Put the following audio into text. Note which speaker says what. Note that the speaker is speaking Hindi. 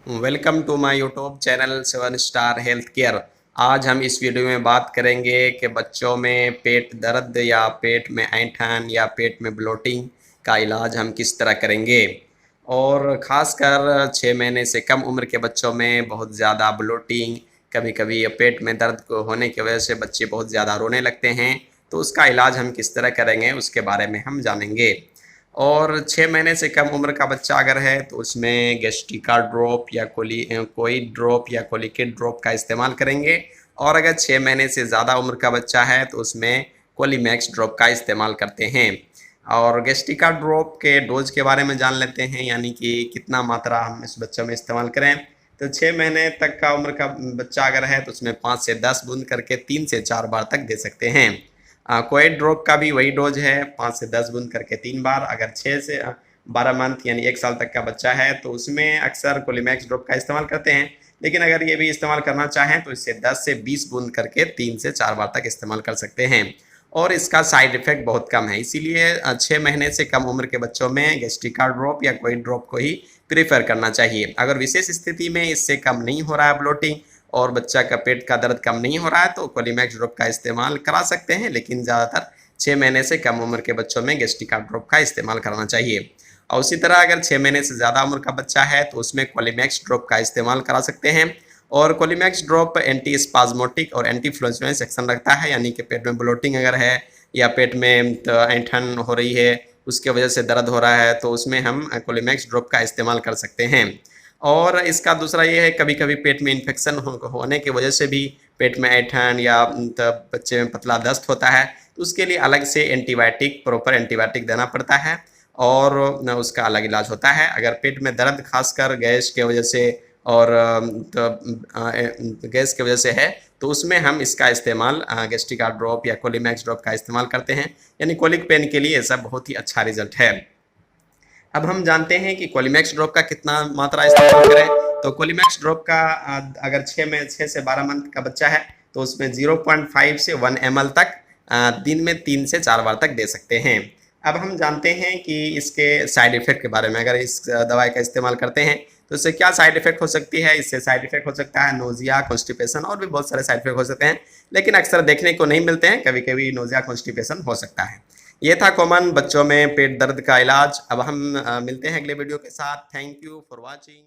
Speaker 1: Welcome to my YouTube channel 7 star health care. आज हम इस वीडियो में बात करेंगे कि बच्चों में पेट दर्द या पेट में ऐंठन या पेट में ब्लोटिंग का इलाज हम किस तरह करेंगे। और ख़ासकर 6 महीने से कम उम्र के बच्चों में बहुत ज़्यादा ब्लोटिंग, कभी कभी पेट में दर्द को होने की वजह से बच्चे बहुत ज़्यादा रोने लगते हैं, तो उसका इलाज हम किस तरह करेंगे उसके बारे में हम जानेंगे। और 6 महीने से कम उम्र का बच्चा अगर है तो उसमें गेस्टिका ड्रॉप या कोई ड्रॉप या कोलिकेट ड्रॉप का इस्तेमाल करेंगे। और अगर 6 महीने से ज़्यादा उम्र का बच्चा है तो उसमें कोलीमैक्स ड्रॉप का इस्तेमाल करते हैं। और गेस्टिका ड्रॉप के डोज के बारे में जान लेते हैं, यानी कि कितना मात्रा हम इस बच्चों में इस्तेमाल करें। तो 6 महीने तक का उम्र का बच्चा अगर है तो उसमें 5 से 10 बूंद करके 3 से 4 बार तक दे सकते हैं। कोई ड्रॉप का भी वही डोज है, 5 से 10 बूंद करके 3 बार। अगर 6 से 12 मंथ यानी 1 साल तक का बच्चा है तो उसमें अक्सर कोलीमैक्स ड्रॉप का इस्तेमाल करते हैं, लेकिन अगर ये भी इस्तेमाल करना चाहें तो इससे 10 से 20 बूंद करके 3 से 4 बार तक इस्तेमाल कर सकते हैं। और इसका साइड इफेक्ट बहुत कम है, इसीलिए 6 महीने से कम उम्र के बच्चों में गेस्टिका ड्रॉप या कोई ड्रॉप को ही प्रीफर करना चाहिए। अगर विशेष स्थिति में इससे कम नहीं हो रहा है ब्लोटिंग और बच्चा का पेट का दर्द कम नहीं हो रहा है तो कोलीमैक्स ड्रॉप का इस्तेमाल करा सकते हैं, लेकिन ज़्यादातर 6 महीने से कम उम्र के बच्चों में गेस्टिका ड्रॉप का इस्तेमाल करना चाहिए। और उसी तरह अगर 6 महीने से ज़्यादा उम्र का बच्चा है तो उसमें कोलीमैक्स ड्रॉप का इस्तेमाल करा सकते हैं। और कोलीमैक्स ड्रॉप एंटी स्पाज्मोटिक और एंटी फ्लोजेमेटिक एक्शन रखता है, यानी कि पेट में ब्लोटिंग अगर है या पेट में ऐंठन हो रही है, उसके वजह से दर्द हो रहा है, तो उसमें हम कोलीमैक्स ड्रॉप का इस्तेमाल कर सकते हैं। और इसका दूसरा ये है, कभी कभी पेट में इन्फेक्शन होने की वजह से भी पेट में ऐंठन या बच्चे में पतला दस्त होता है, तो उसके लिए अलग से एंटीबायोटिक, प्रॉपर एंटीबायोटिक देना पड़ता है और उसका अलग इलाज होता है। अगर पेट में दर्द खासकर गैस के वजह से और गैस की वजह से है तो उसमें हम इसका इस्तेमाल गेस्टिका ड्रॉप या कोलीमैक्स ड्रॉप का इस्तेमाल करते हैं, यानी कोलिक पेन के लिए ऐसा बहुत ही अच्छा रिजल्ट है। अब हम जानते हैं कि कोलीमैक्स ड्रॉप का कितना मात्रा इस्तेमाल करें। तो कोलीमैक्स ड्रॉप का अगर 6 से 12 मंथ का बच्चा है तो उसमें 0.5 से 1 ml तक दिन में 3 से 4 बार तक दे सकते हैं। अब हम जानते हैं कि इसके साइड इफ़ेक्ट के बारे में, अगर इस दवाई का इस्तेमाल करते हैं तो इससे क्या साइड इफ़ेक्ट हो सकती है। इससे साइड इफ़ेक्ट हो सकता है नोजिया, कॉन्स्टिपेशन और भी बहुत सारे साइड इफ़ेक्ट हो सकते हैं, लेकिन अक्सर देखने को नहीं मिलते हैं। कभी कभी नोजिया, कॉन्स्टिपेशन हो सकता है। ये था कॉमन बच्चों में पेट दर्द का इलाज। अब हम मिलते हैं अगले वीडियो के साथ। Thank you for watching.